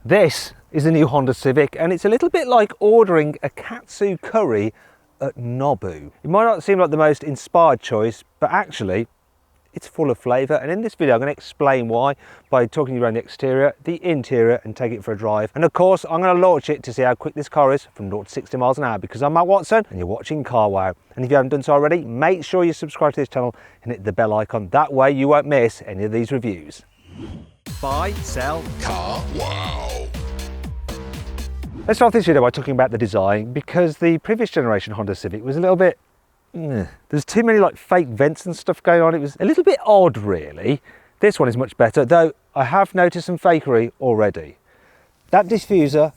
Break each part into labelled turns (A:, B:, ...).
A: This is the new Honda Civic, and it's a little bit like ordering a katsu curry at Nobu. It might not seem like the most inspired choice, but actually it's full of flavour, and in this video I'm going to explain why by talking you around the exterior, the interior, and take it for a drive. And of course I'm going to launch it to see how quick this car is from 0 to 60 miles an hour, because I'm Matt Watson and you're watching CarWow. And if you haven't done so already, make sure you subscribe to this channel and hit the bell icon. That way you won't miss any of these reviews. Buy, sell,
B: CarWow.
A: Let's start this video by talking about the design, because the previous generation Honda Civic was a little bit, there's too many like fake vents and stuff going on. It was a little bit odd really. This one is much better, though I have noticed some fakery already. That diffuser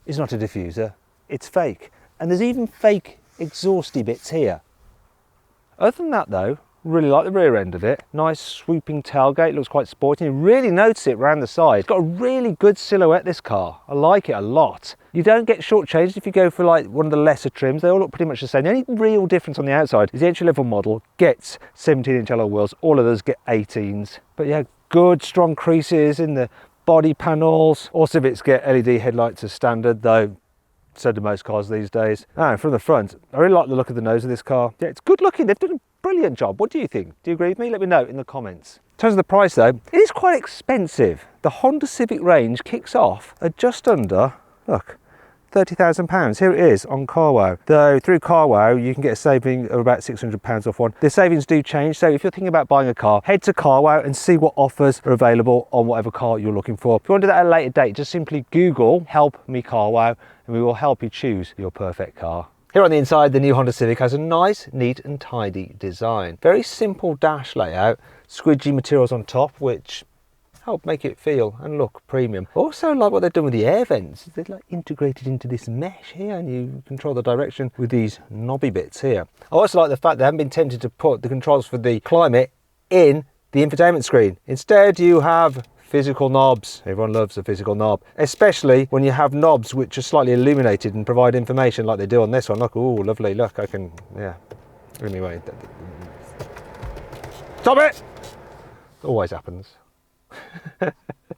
A: is not a diffuser, it's fake. And there's even fake exhausty bits here. Other than that though, really like the rear end of it. Nice swooping tailgate, looks quite sporty. You really notice it around the side. It's got a really good silhouette, this car. I like it a lot. You don't get shortchanged if you go for like one of the lesser trims. They all look pretty much the same. The only real difference on the outside is the entry-level model gets 17-inch alloy wheels. All others get 18s. But yeah, good strong creases in the body panels. All Civics get LED headlights as standard, though so do most cars these days. And from the front, I really like the look of the nose of this car. Yeah, it's good looking. They've done a brilliant job. What do you think? Do you agree with me? Let me know in the comments. In terms of the price though, it is quite expensive. The Honda Civic range kicks off at just under, look, £30,000. Here it is on CarWow. Though through CarWow you can get a saving of about £600 off one. The savings do change, so if you're thinking about buying a car, head to CarWow and see what offers are available on whatever car you're looking for. If you want to do that at a later date, just simply Google "Help Me CarWow" and we will help you choose your perfect car. Here on the inside, the new Honda Civic has a nice, neat and tidy design. Very simple dash layout, squidgy materials on top, which help make it feel and look premium. Also like what they've done with the air vents. They're like integrated into this mesh here, and you control the direction with these knobby bits here. I also like the fact they haven't been tempted to put the controls for the climate in the infotainment screen. Instead you have physical knobs. Everyone loves a physical knob, especially when you have knobs which are slightly illuminated and provide information like they do on this one. Look, oh lovely, look, I can, yeah. Anyway, stop it! Always happens.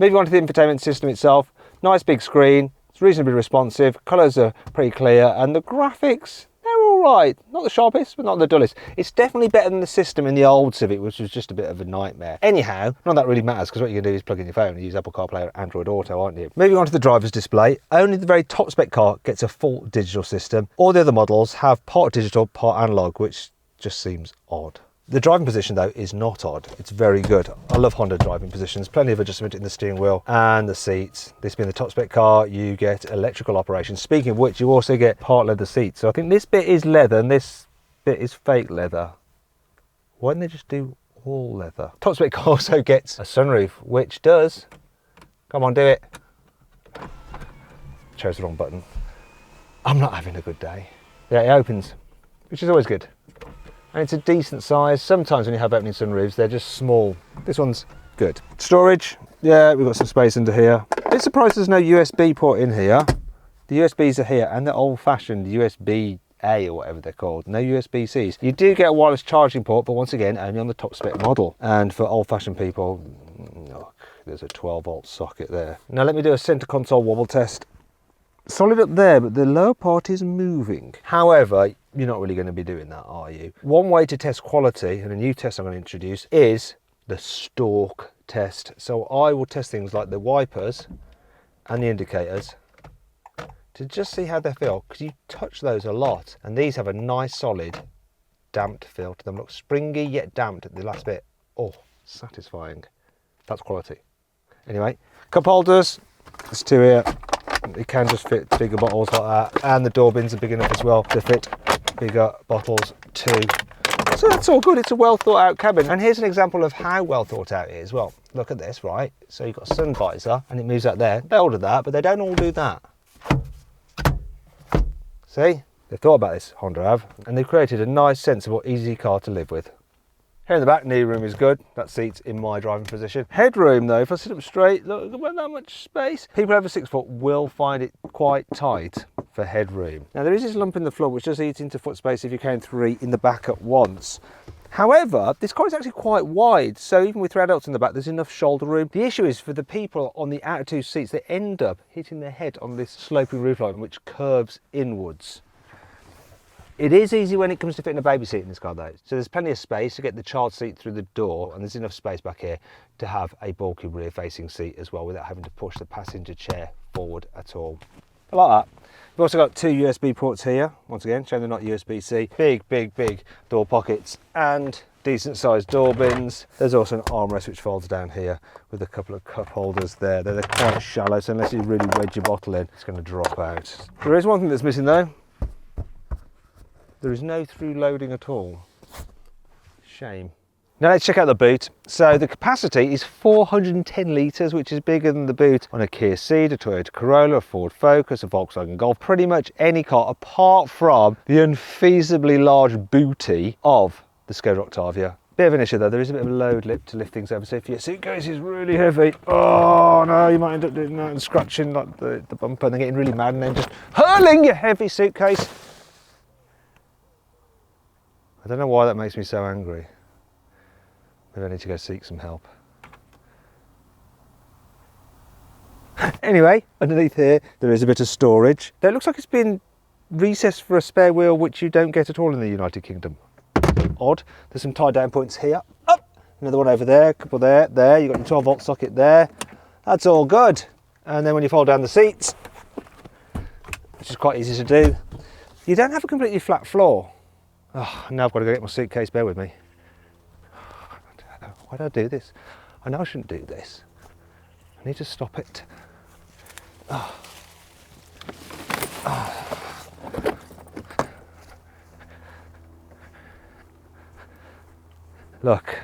A: Moving on to the infotainment system itself, nice big screen, it's reasonably responsive, colours are pretty clear, and the graphics, they're alright. Not the sharpest, but not the dullest. It's definitely better than the system in the old Civic, which was just a bit of a nightmare. Anyhow, none of that really matters, because what you can do is plug in your phone and use Apple CarPlay and Android Auto, aren't you? Moving on to the driver's display, only the very top spec car gets a full digital system. All the other models have part digital, part analog, which just seems odd. The driving position though is not odd, it's very good. I love Honda driving positions, plenty of adjustment in the steering wheel and the seats. This being the top spec car, you get electrical operation. Speaking of which, you also get part leather seats. So I think this bit is leather and this bit is fake leather. Why didn't they just do all leather? Top spec car also gets a sunroof, which does, come on do it. Chose the wrong button. I'm not having a good day. Yeah, it opens, which is always good. And it's a decent size. Sometimes when you have opening sunroofs, they're just small. This one's good. Storage, yeah, we've got some space under here. Bit surprised there's no USB port in here. The USBs are here, and they're old-fashioned USB-A or whatever they're called. No USB-Cs. You do get a wireless charging port, but once again, only on the top spec model. And for old-fashioned people, look, there's a 12-volt socket there. Now let me do a center console wobble test. Solid up there, but the lower part is moving. However, you're not really going to be doing that, are you? One way to test quality, and a new test I'm going to introduce, is the stalk test. So I will test things like the wipers and the indicators to just see how they feel, because you touch those a lot, and these have a nice solid damped feel to them. Look springy yet damped at the last bit. Oh, satisfying. That's quality. Anyway, cup holders, there's two here. It can just fit bigger bottles like that, and the door bins are big enough as well to fit bigger bottles too. So that's all good. It's a well thought out cabin, and here's an example of how well thought out it is. Well, look at this, right? So you've got a sun visor and it moves out there. They all do that, but they don't all do that. See, they've thought about this, Honda have, and they've created a nice, sensible, easy car to live with. Here in the back, knee room is good. That seat's in my driving position. Headroom though, if I sit up straight, look, about that much space. People over 6 foot will find it quite tight for headroom. Now there is this lump in the floor which does eat into foot space if you count 3 in the back at once. However, this car is actually quite wide, so even with 3 adults in the back, there's enough shoulder room. The issue is for the people on the outer 2 seats, they end up hitting their head on this sloping roofline, which curves inwards. It is easy when it comes to fitting a baby seat in this car though. So there's plenty of space to get the child seat through the door, and there's enough space back here to have a bulky rear facing seat as well without having to push the passenger chair forward at all. I like that. We've also got 2 USB ports here, once again, showing they're not USB-C. Big door pockets and decent sized door bins. There's also an armrest which folds down here with a couple of cup holders there. They're quite shallow, so unless you really wedge your bottle in, it's going to drop out. There is one thing that's missing though. There is no through loading at all. Shame. Now let's check out the boot. So the capacity is 410 litres, which is bigger than the boot on a Kia Ceed, a Toyota Corolla, a Ford Focus, a Volkswagen Golf, pretty much any car apart from the unfeasibly large booty of the Skoda Octavia. Bit of an issue though, there is a bit of a load lip to lift things over, so if your suitcase is really heavy, oh no, you might end up doing that and scratching like the bumper and then getting really mad and then just hurling your heavy suitcase. I don't know why that makes me so angry. Maybe I need to go seek some help. Anyway, underneath here there is a bit of storage. It looks like it's been recessed for a spare wheel, which you don't get at all in the United Kingdom. Odd. There's some tie down points here. Up, another one over there, a couple there. You've got your 12 volt socket there. That's all good. And then when you fold down the seats, which is quite easy to do, you don't have a completely flat floor. Oh, now I've got to go get my suitcase, bear with me. Why do I do this? I know I shouldn't do this. I need to stop it. Oh. Oh. Look,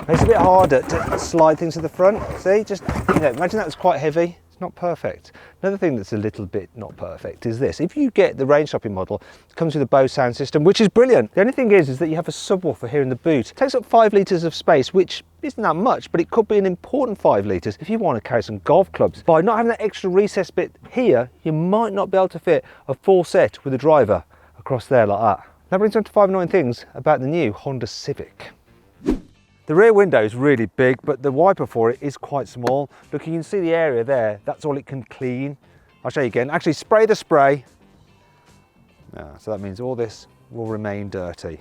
A: it's a bit harder to slide things to the front. See, just, imagine that was quite heavy. It's not perfect. Another thing that's a little bit not perfect is this. If you get the range shopping model, it comes with a Bose sound system, which is brilliant. The only thing is that you have a subwoofer here in the boot. It takes up 5 litres of space, which isn't that much, but it could be an important 5 litres if you want to carry some golf clubs. By not having that extra recess bit here, you might not be able to fit a full set with a driver across there like that. That brings on to 5 annoying things about the new Honda Civic. The rear window is really big, but the wiper for it is quite small. Look, you can see the area there. That's all it can clean. I'll show you again. Actually, spray the spray. So that means all this will remain dirty.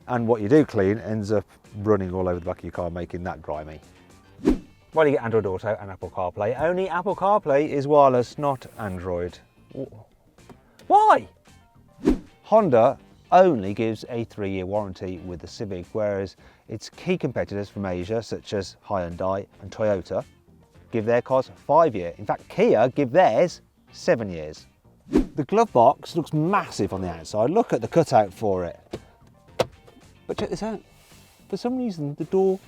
A: And what you do clean ends up running all over the back of your car, making that grimy. Well, you get Android Auto and Apple CarPlay. Only Apple CarPlay is wireless, not Android. Why? Honda only gives a 3-year warranty with the Civic, whereas its key competitors from Asia, such as Hyundai and Toyota, give their cars 5-year. In fact, Kia give theirs 7 years. The glove box looks massive on the outside. Look at the cutout for it. But check this out. For some reason, the door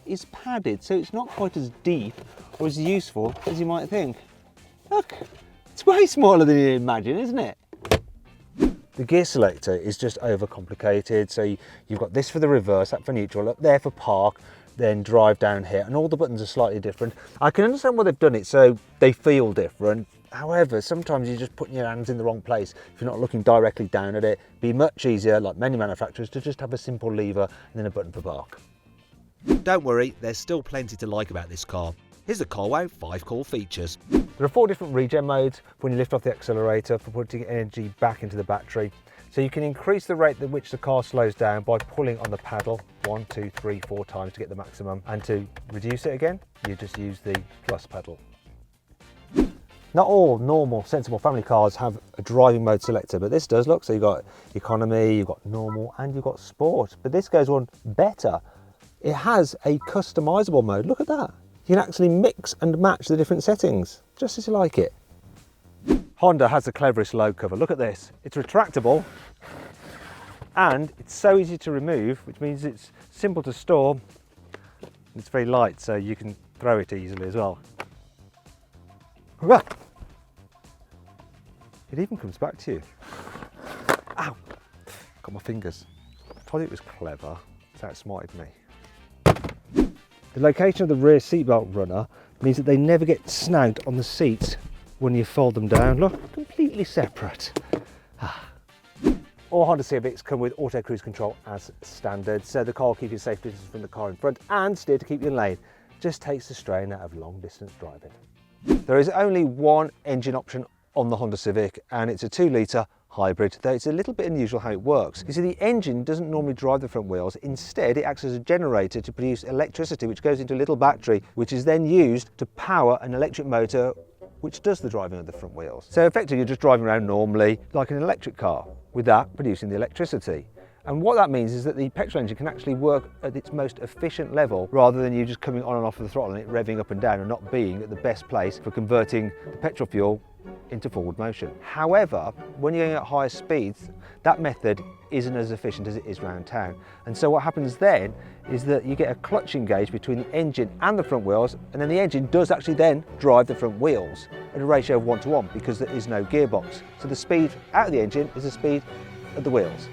A: is padded, so it's not quite as deep or as useful as you might think. Look, it's way smaller than you imagine, isn't it? The gear selector is just overcomplicated. So you've got this for the reverse, that for neutral, up there for park, then drive down here, and all the buttons are slightly different. I can understand why they've done it so they feel different. However, sometimes you're just putting your hands in the wrong place if you're not looking directly down at it. It'd be much easier, like many manufacturers, to just have a simple lever and then a button for park. Don't worry, there's still plenty to like about this car. Here's the CarWow 5 core features. There are 4 different regen modes when you lift off the accelerator for putting energy back into the battery. So you can increase the rate at which the car slows down by pulling on the paddle 1, 2, 3, 4 times to get the maximum. And to reduce it again, you just use the plus pedal. Not all normal, sensible family cars have a driving mode selector, but this does. Look, so you've got economy, you've got normal, and you've got sport. But this goes on better. It has a customizable mode. Look at that. You can actually mix and match the different settings, just as you like it. Honda has the cleverest load cover. Look at this. It's retractable, and it's so easy to remove, which means it's simple to store. It's very light, so you can throw it easily as well. It even comes back to you. Ow! Got my fingers. I told you it was clever. It's outsmarted me. The location of the rear seatbelt runner means that they never get snagged on the seats when you fold them down. Look, completely separate. All Honda Civics come with auto cruise control as standard, so the car will keep you safe distance from the car in front and steer to keep you in lane. Just takes the strain out of long distance driving. There is only one engine option on the Honda Civic, and it's a 2-litre hybrid, though it's a little bit unusual how it works. You see, the engine doesn't normally drive the front wheels. Instead, it acts as a generator to produce electricity, which goes into a little battery, which is then used to power an electric motor which does the driving of the front wheels. So effectively, you're just driving around normally like an electric car, with that producing the electricity. And what that means is that the petrol engine can actually work at its most efficient level, rather than you just coming on and off of the throttle and it revving up and down and not being at the best place for converting the petrol fuel into forward motion. However, when you're going at higher speeds, that method isn't as efficient as it is around town. And so what happens then is that you get a clutch engage between the engine and the front wheels, and then the engine does actually then drive the front wheels at a ratio of 1:1 because there is no gearbox. So the speed out of the engine is the speed of the wheels.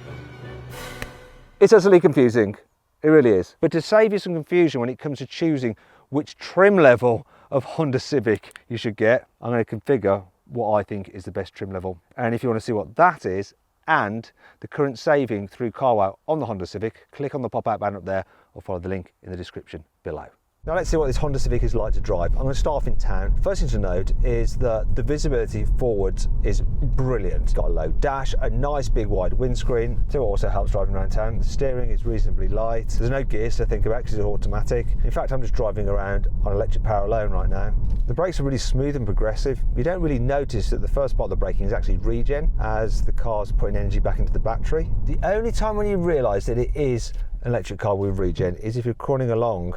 A: It's utterly confusing, it really is. But to save you some confusion when it comes to choosing which trim level of Honda Civic you should get, I'm going to configure what I think is the best trim level. And if you want to see what that is, and the current saving through CarWow on the Honda Civic, click on the pop-out banner up there or follow the link in the description below. Now let's see what this Honda Civic is like to drive. I'm going to start off in town. First thing to note is that the visibility forwards is brilliant. It's got a low dash, a nice big wide windscreen, so it also helps driving around town. The steering is reasonably light. There's no gears to think about because it's automatic. In fact, I'm just driving around on electric power alone right now. The brakes are really smooth and progressive. You don't really notice that the first part of the braking is actually regen, as the car's putting energy back into the battery. The only time when you realise that it is an electric car with regen is if you're crawling along.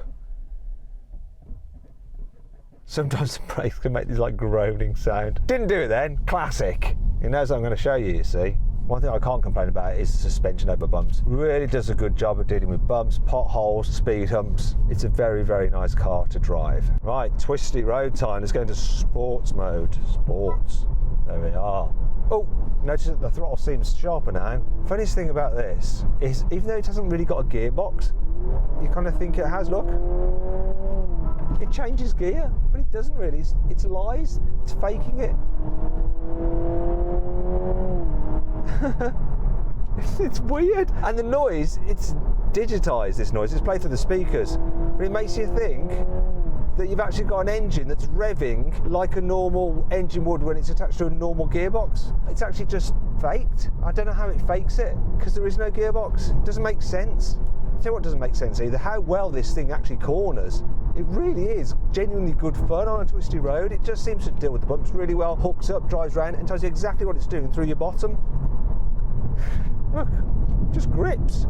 A: Sometimes the brakes can make this like groaning sound. Didn't do it then, classic. You know, as I'm going to show you, you see. One thing I can't complain about is the suspension over bumps. Really does a good job of dealing with bumps, potholes, speed humps. It's a very, very nice car to drive. Right, twisty road time. Let's go into sports mode. Sports. There we are. Oh, notice that the throttle seems sharper now. Funniest thing about this is, even though it hasn't really got a gearbox, you kind of think it has, look. It changes gear, but it doesn't really. It's lies. It's faking it. It's weird. And the noise, it's digitised, this noise. It's played through the speakers. But it makes you think that you've actually got an engine that's revving like a normal engine would when it's attached to a normal gearbox. It's actually just faked. I don't know how it fakes it, because there is no gearbox. It doesn't make sense. I'll tell you what doesn't make sense either, how well this thing actually corners. It really is genuinely good fun on a twisty road. It just seems to deal with the bumps really well, hooks up, drives around, and tells you exactly what it's doing through your bottom. Look, just grips.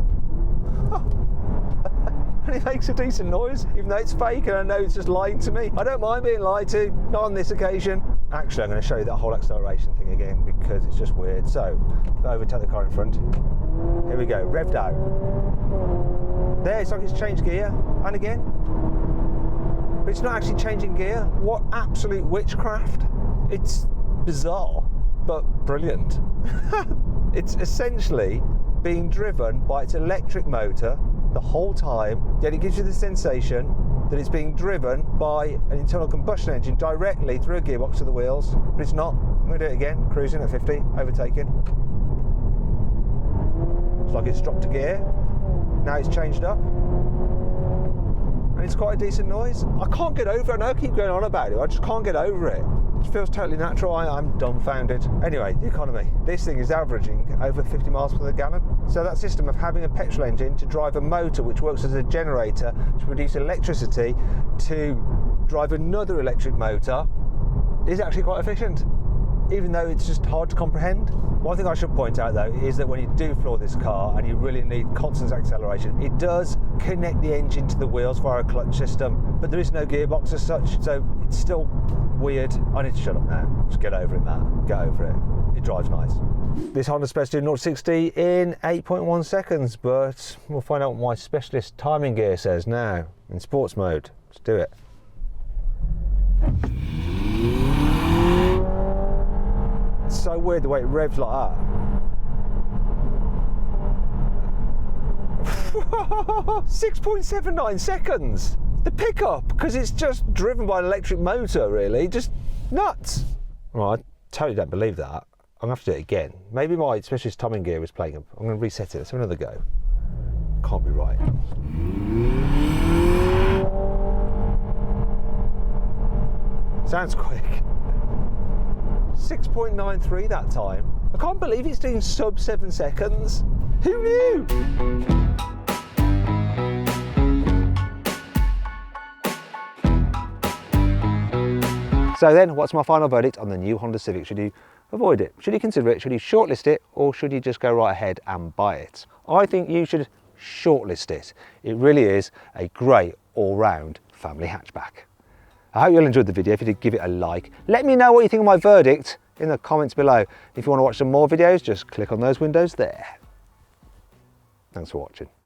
A: And it makes a decent noise, even though it's fake and I know it's just lying to me. I don't mind being lied to, not on this occasion. Actually, I'm going to show you that whole acceleration thing again because it's just weird. So, overtake the car in front. Here we go, revved out. There, it's like it's changed gear, and again. But it's not actually changing gear. What absolute witchcraft. It's bizarre, but brilliant. It's essentially being driven by its electric motor the whole time, yet it gives you the sensation that it's being driven by an internal combustion engine directly through a gearbox to the wheels, but it's not. I'm going to do it again, cruising at 50, overtaking. It's like it's dropped a gear, now it's changed up, and it's quite a decent noise. I can't get over it. I know I keep going on about it, I just can't get over it. It feels totally natural. I'm dumbfounded. Anyway, the economy. This thing is averaging over 50 miles per gallon. So that system of having a petrol engine to drive a motor which works as a generator to produce electricity to drive another electric motor is actually quite efficient, even though it's just hard to comprehend. One thing I should point out though is that when you do floor this car and you really need constant acceleration, it does connect the engine to the wheels via a clutch system, but there is no gearbox as such, so it's still weird. I need to shut up now. Just get over it, man. Get over it. It drives nice. This Honda's supposed to do 0-60 in 8.1 seconds, but we'll find out what my specialist timing gear says now. In sports mode. Let's do it. It's so weird the way it revs like that. 6.79 seconds. The pickup, because it's just driven by an electric motor, really, just nuts. Well, I totally don't believe that. I'm gonna have to do it again. Maybe my specialist timing gear was playing up. I'm gonna reset it. Let's have another go. Can't be right. Sounds quick. 6.93 that time. I can't believe it's doing sub 7 seconds. Who knew? So then, what's my final verdict on the new Honda Civic? Should you avoid it? Should you consider it? Should you shortlist it? Or should you just go right ahead and buy it? I think you should shortlist it. It really is a great all-round family hatchback. I hope you all enjoyed the video. If you did, give it a like. Let me know what you think of my verdict in the comments below. If you want to watch some more videos, just click on those windows there. Thanks for watching.